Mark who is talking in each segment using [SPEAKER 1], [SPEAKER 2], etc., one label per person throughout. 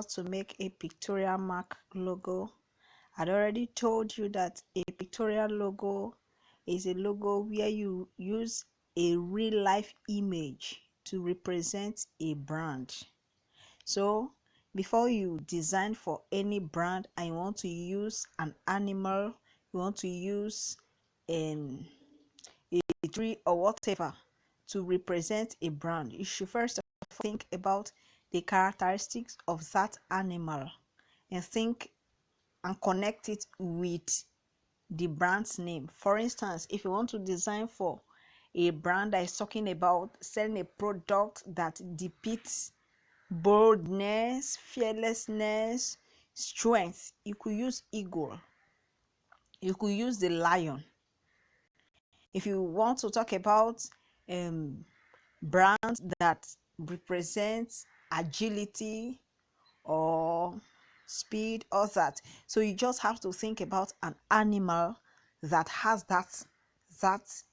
[SPEAKER 1] to make a pictorial mark logo. I'd already told you that a pictorial logo is a logo where you use a real life image to represent a brand. So before you design for any brand and you want to use an animal, you want to use a tree or whatever to represent a brand, you should first think about the characteristics of that animal and think and connect it with the brand's name. For instance, if you want to design for a brand that is talking about selling a product that depicts boldness, fearlessness, strength, you could use eagle, you could use the lion. If you want to talk about brands that represent agility or speed or that, so you just have to think about an animal that has that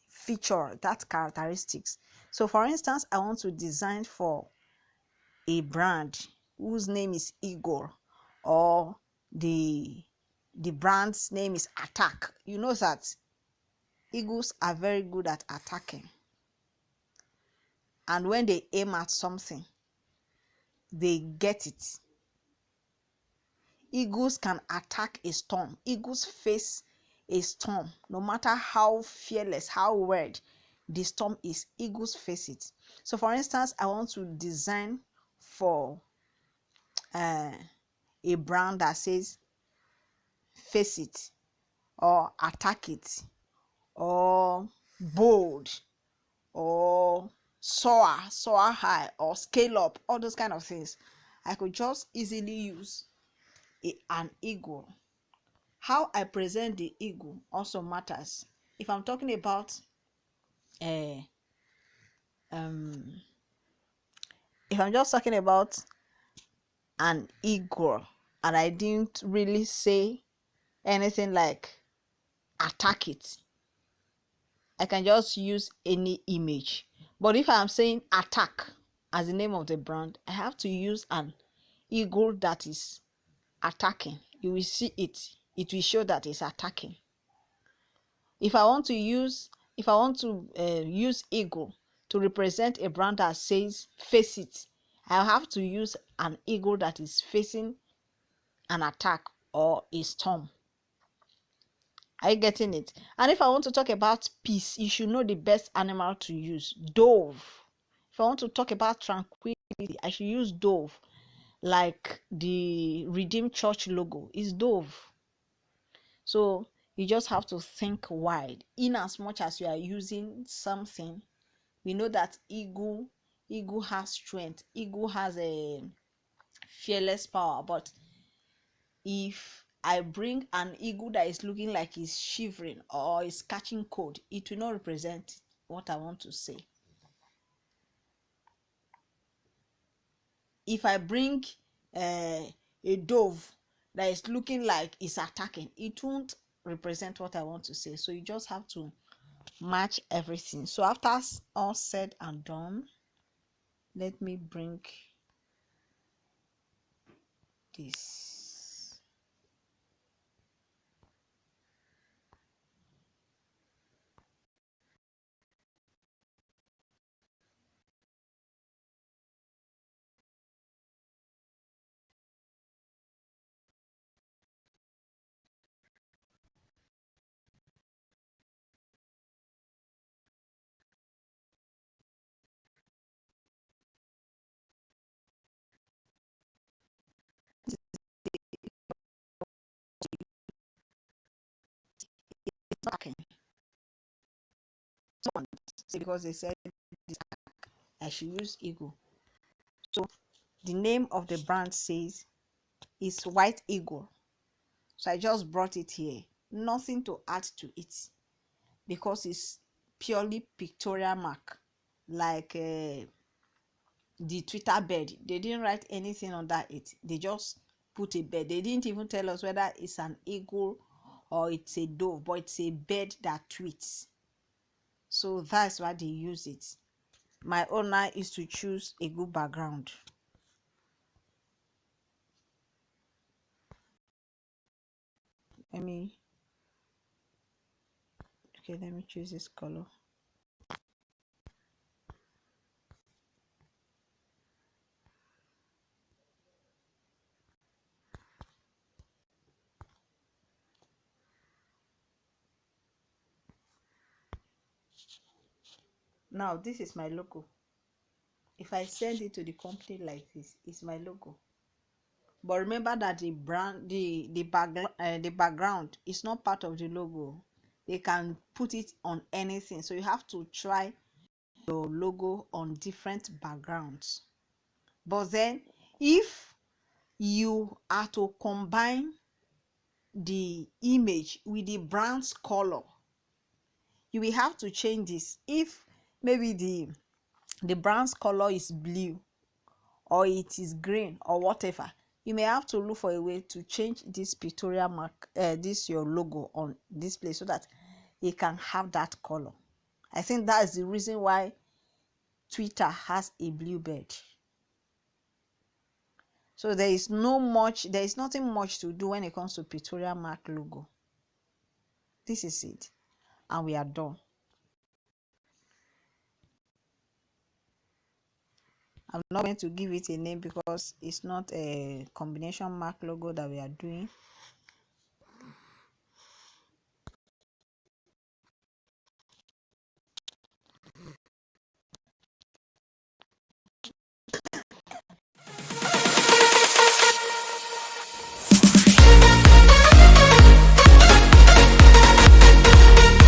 [SPEAKER 1] feature, that characteristics. So for instance, I want to design for a brand whose name is eagle, or the brand's name is attack. You know that eagles are very good at attacking, and when they aim at something, they get it. Eagles can attack a storm. Eagles face a storm no matter how fearless, how wild the storm is. Eagles face it. So for instance, I want to design for a brand that says face it, or attack it, or bold, or soar high, or scale up, all those kind of things. I could just easily use an eagle. How I present the eagle also matters. If I'm talking about if I'm just talking about an eagle and I didn't really say anything like attack it, I can just use any image. But if I'm saying attack as the name of the brand, I have to use an eagle that is attacking. You will see it. It will show that it's attacking. If I want to use eagle to represent a brand that says face it, I have to use an eagle that is facing an attack or a storm. Are you getting it? And if I want to talk about peace, you should know the best animal to use, dove. If I want to talk about tranquility, I should use dove. Like the Redeemed Church logo is dove. So you just have to think wide. In as much as you are using something, we know that eagle has strength, eagle has a fearless power. But if I bring an eagle that is looking like it's shivering or is catching cold, it will not represent what I want to say. If I bring a dove that is looking like it's attacking, it won't represent what I want to say. So you just have to match everything. So after all said and done, let me bring this. Because they said I should use eagle. So the name of the brand says is White Eagle. So I just brought it here. Nothing to add to it because it's purely pictorial mark, like the Twitter bird. They didn't write anything under it. They just put a bird. They didn't even tell us whether it's an eagle or it's a dove, but it's a bird that tweets. So that's why they use it. My honor is to choose a good background. let me okay, let me choose this color. Now this is my logo. If I send it to the company like this, it's my logo. But remember that the brand, the background is not part of the logo. They can put it on anything, so you have to try your logo on different backgrounds. But then, if you are to combine the image with the brand's color, you will have to change this. If maybe the brand's color is blue, or it is green, or whatever, you may have to look for a way to change this pictorial mark, this your logo on this place, so that it can have that color. I think that's the reason why Twitter has a blue bird. So there is nothing much to do when it comes to pictorial mark logo. This is it, and we are done. I'm not going to give it a name because it's not a combination mark logo that we are doing.